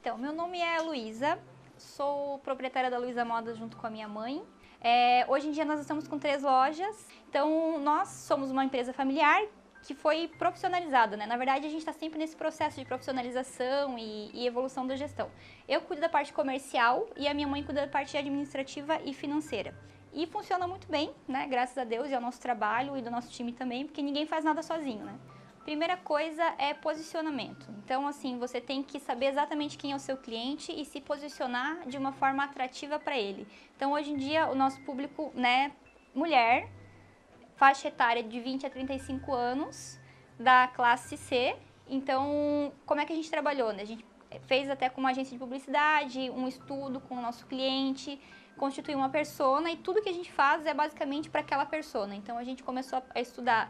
Então, meu nome é Luísa, sou proprietária da Luísa Modas junto com a minha mãe. Hoje em dia nós estamos com 3 lojas, então nós somos uma empresa familiar que foi profissionalizada, né? Na verdade, a gente está sempre nesse processo de profissionalização e evolução da gestão. Eu cuido da parte comercial e a minha mãe cuida da parte administrativa e financeira. E funciona muito bem, né? Graças a Deus e ao nosso trabalho e do nosso time também, porque ninguém faz nada sozinho, né? Primeira coisa é posicionamento. Então, assim, você tem que saber exatamente quem é o seu cliente e se posicionar de uma forma atrativa para ele. Então, hoje em dia, o nosso público, né, mulher, faixa etária de 20 a 35 anos, da classe C. Então, como é que a gente trabalhou, né? A gente fez até com uma agência de publicidade, um estudo com o nosso cliente, constituiu uma persona e tudo que a gente faz é basicamente para aquela persona. Então, a gente começou a estudar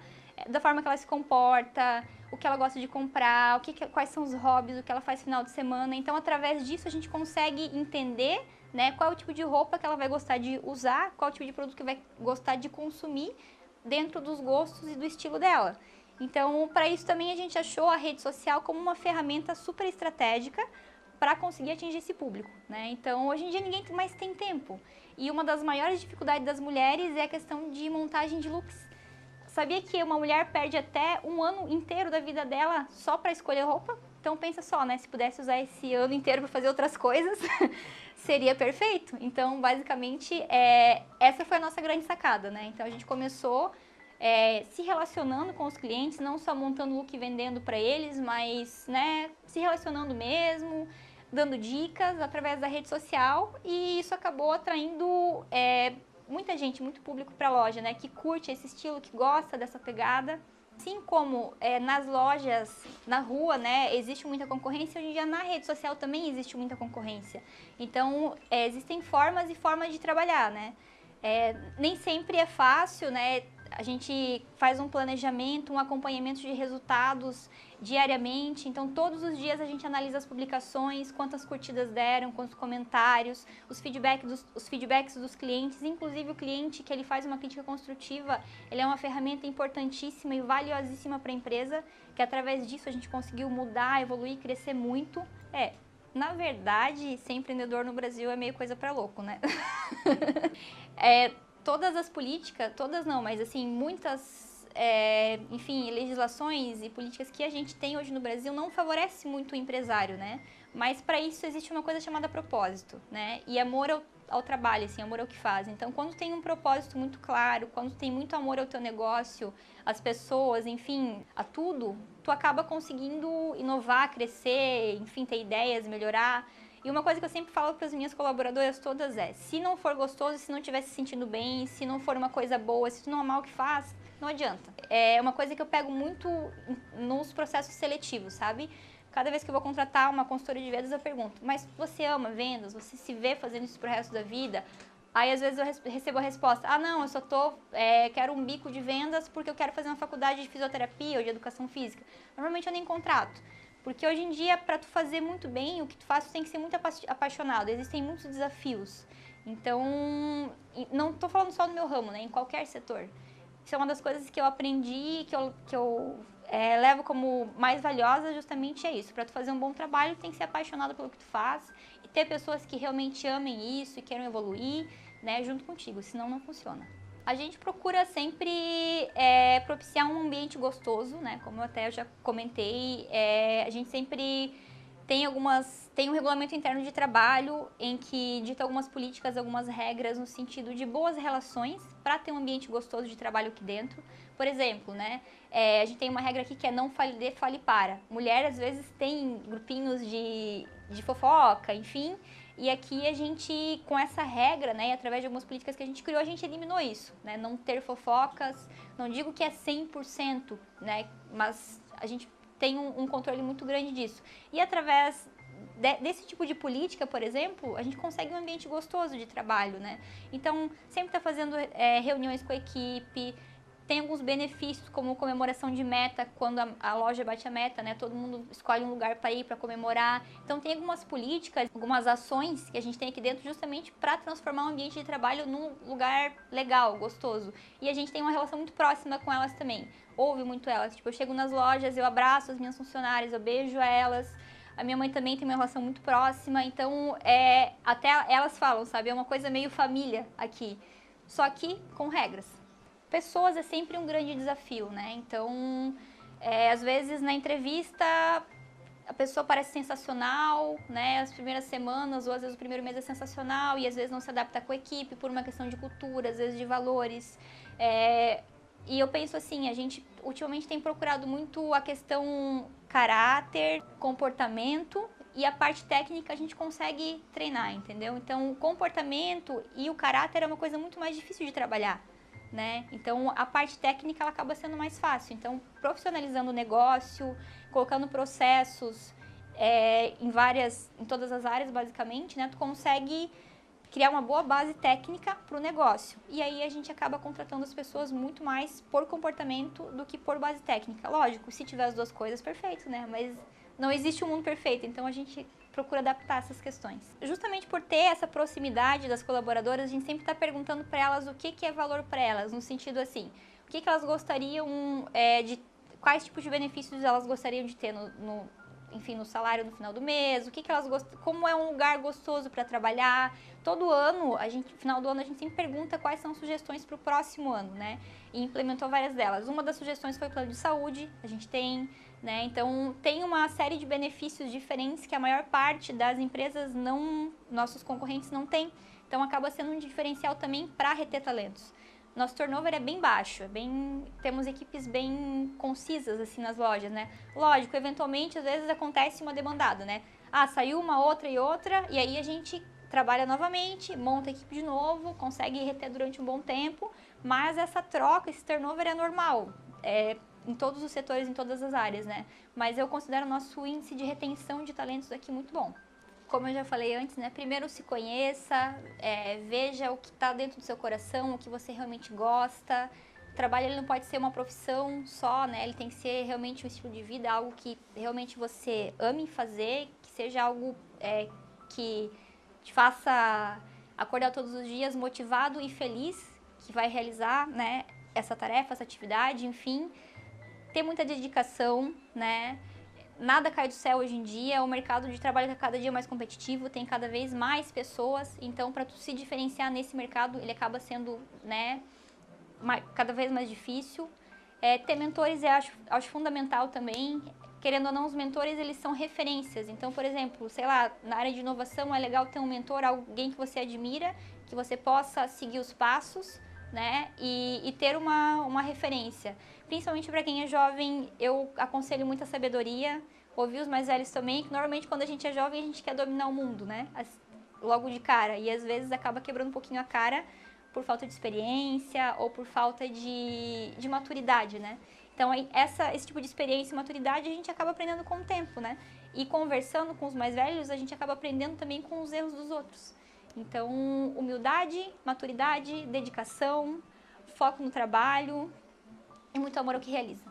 da forma que ela se comporta, o que ela gosta de comprar, quais são os hobbies, o que ela faz no final de semana. Então, através disso, a gente consegue entender, né, qual é o tipo de roupa que ela vai gostar de usar, qual é o tipo de produto que vai gostar de consumir dentro dos gostos e do estilo dela. Então, para isso também a gente achou a rede social como uma ferramenta super estratégica para conseguir atingir esse público, né? Então, hoje em dia ninguém mais tem tempo. E uma das maiores dificuldades das mulheres é a questão de montagem de looks. Sabia que uma mulher perde até um ano inteiro da vida dela só para escolher roupa? Então pensa só, né? Se pudesse usar esse ano inteiro para fazer outras coisas, seria perfeito. Então, basicamente, essa foi a nossa grande sacada, né? Então a gente começou se relacionando com os clientes, não só montando look e vendendo para eles, mas, né, se relacionando mesmo, dando dicas através da rede social, e isso acabou atraindo muita gente, muito público para a loja, né, que curte esse estilo, que gosta dessa pegada. Assim como nas lojas, na rua, né, existe muita concorrência, hoje em dia na rede social também existe muita concorrência. Então, existem formas e formas de trabalhar, né. Nem sempre é fácil, né, a gente faz um planejamento, um acompanhamento de resultados diariamente, então todos os dias a gente analisa as publicações, quantas curtidas deram, quantos comentários, os feedbacks dos clientes, inclusive o cliente que ele faz uma crítica construtiva, ele é uma ferramenta importantíssima e valiosíssima para a empresa, que através disso a gente conseguiu mudar, evoluir, crescer muito. Na verdade, ser empreendedor no Brasil é meio coisa para louco, né? Todas as políticas, todas não, mas assim, muitas, enfim, legislações e políticas que a gente tem hoje no Brasil não favorecem muito o empresário, né? Mas para isso existe uma coisa chamada propósito, né? E amor ao trabalho, assim, amor ao que faz. Então, quando tem um propósito muito claro, quando tem muito amor ao teu negócio, às pessoas, enfim, a tudo, tu acaba conseguindo inovar, crescer, enfim, ter ideias, melhorar. E uma coisa que eu sempre falo para as minhas colaboradoras todas se não for gostoso, se não estiver se sentindo bem, se não for uma coisa boa, se tu não amar o que faz, não adianta. É uma coisa que eu pego muito nos processos seletivos, sabe? Cada vez que eu vou contratar uma consultoria de vendas, eu pergunto, mas você ama vendas? Você se vê fazendo isso pro resto da vida? Aí, às vezes, eu recebo a resposta, não, eu só quero um bico de vendas porque eu quero fazer uma faculdade de fisioterapia ou de educação física. Normalmente eu nem contrato. Porque hoje em dia, para tu fazer muito bem, o que tu faz, tu tem que ser muito apaixonado. Existem muitos desafios. Então, não estou falando só no meu ramo, né? Em qualquer setor. Isso é uma das coisas que eu aprendi, que eu levo como mais valiosa, justamente é isso. Para tu fazer um bom trabalho, tu tem que ser apaixonado pelo que tu faz e ter pessoas que realmente amem isso e queiram evoluir, né, junto contigo, senão não funciona. A gente procura sempre propiciar um ambiente gostoso, né? Como eu até já comentei, a gente sempre tem um regulamento interno de trabalho em que dita algumas políticas, algumas regras no sentido de boas relações para ter um ambiente gostoso de trabalho aqui dentro. Por exemplo, né? A gente tem uma regra aqui que é não fale de, fale para. Mulher, às vezes, tem grupinhos de fofoca, enfim. E aqui a gente, com essa regra, né, e através de algumas políticas que a gente criou, a gente eliminou isso, né, não ter fofocas, não digo que é 100%, né, mas a gente tem um controle muito grande disso. E através desse tipo de política, por exemplo, a gente consegue um ambiente gostoso de trabalho, né. Então, sempre está fazendo reuniões com a equipe. Tem alguns benefícios, como comemoração de meta, quando a loja bate a meta, né? Todo mundo escolhe um lugar para ir, para comemorar. Então, tem algumas políticas, algumas ações que a gente tem aqui dentro justamente para transformar o ambiente de trabalho num lugar legal, gostoso. E a gente tem uma relação muito próxima com elas também. Ouve muito elas. Tipo, eu chego nas lojas, eu abraço as minhas funcionárias, eu beijo elas. A minha mãe também tem uma relação muito próxima, então até elas falam, sabe? É uma coisa meio família aqui, só que com regras. Pessoas é sempre um grande desafio, né? Então, às vezes na entrevista a pessoa parece sensacional, né? As primeiras semanas ou às vezes o primeiro mês é sensacional e às vezes não se adapta com a equipe por uma questão de cultura, às vezes de valores. E eu penso assim, a gente ultimamente tem procurado muito a questão caráter, comportamento e a parte técnica a gente consegue treinar, entendeu? Então o comportamento e o caráter é uma coisa muito mais difícil de trabalhar. Né? Então a parte técnica ela acaba sendo mais fácil. Então profissionalizando o negócio, colocando processos em todas as áreas basicamente, né? Tu consegue criar uma boa base técnica para o negócio. E aí a gente acaba contratando as pessoas muito mais por comportamento do que por base técnica. Lógico, se tiver as duas coisas, perfeito, né? Mas não existe um mundo perfeito, então a gente procura adaptar essas questões. Justamente por ter essa proximidade das colaboradoras, a gente sempre está perguntando para elas o que é valor para elas, no sentido assim, o que elas gostariam quais tipos de benefícios elas gostariam de ter enfim, no salário no final do mês, como é um lugar gostoso para trabalhar. Todo ano, no final do ano, a gente sempre pergunta quais são sugestões para o próximo ano, né? E implementou várias delas. Uma das sugestões foi o plano de saúde, a gente tem, né? Então, tem uma série de benefícios diferentes que a maior parte das empresas nossos concorrentes não tem. Então, acaba sendo um diferencial também para reter talentos. Nosso turnover é bem baixo, temos equipes bem concisas assim nas lojas, né? Lógico, eventualmente, às vezes acontece uma demandada, né? Saiu uma outra, e aí a gente trabalha novamente, monta a equipe de novo, consegue reter durante um bom tempo, mas essa troca, esse turnover é normal, em todos os setores, em todas as áreas, né? Mas eu considero o nosso índice de retenção de talentos aqui muito bom. Como eu já falei antes, né? Primeiro se conheça, veja o que está dentro do seu coração, o que você realmente gosta. O trabalho ele não pode ser uma profissão só, né? Ele tem que ser realmente um estilo de vida, algo que realmente você ame fazer, que seja algo que te faça acordar todos os dias motivado e feliz, que vai realizar, né, essa tarefa, essa atividade, enfim. Ter muita dedicação, né? Nada cai do céu hoje em dia, o mercado de trabalho está cada dia mais competitivo, tem cada vez mais pessoas, então para tu se diferenciar nesse mercado, ele acaba sendo, né, cada vez mais difícil. Ter mentores eu acho fundamental também. Querendo ou não, os mentores eles são referências. Então, por exemplo, sei lá, na área de inovação é legal ter um mentor, alguém que você admira, que você possa seguir os passos, né, e ter uma referência. Principalmente para quem é jovem, eu aconselho muita sabedoria, ouvir os mais velhos também, que normalmente quando a gente é jovem a gente quer dominar o mundo, né, logo de cara, e às vezes acaba quebrando um pouquinho a cara por falta de experiência ou por falta de maturidade, né. Então, esse tipo de experiência e maturidade a gente acaba aprendendo com o tempo, né, e conversando com os mais velhos a gente acaba aprendendo também com os erros dos outros. Então, humildade, maturidade, dedicação, foco no trabalho e muito amor ao que realiza.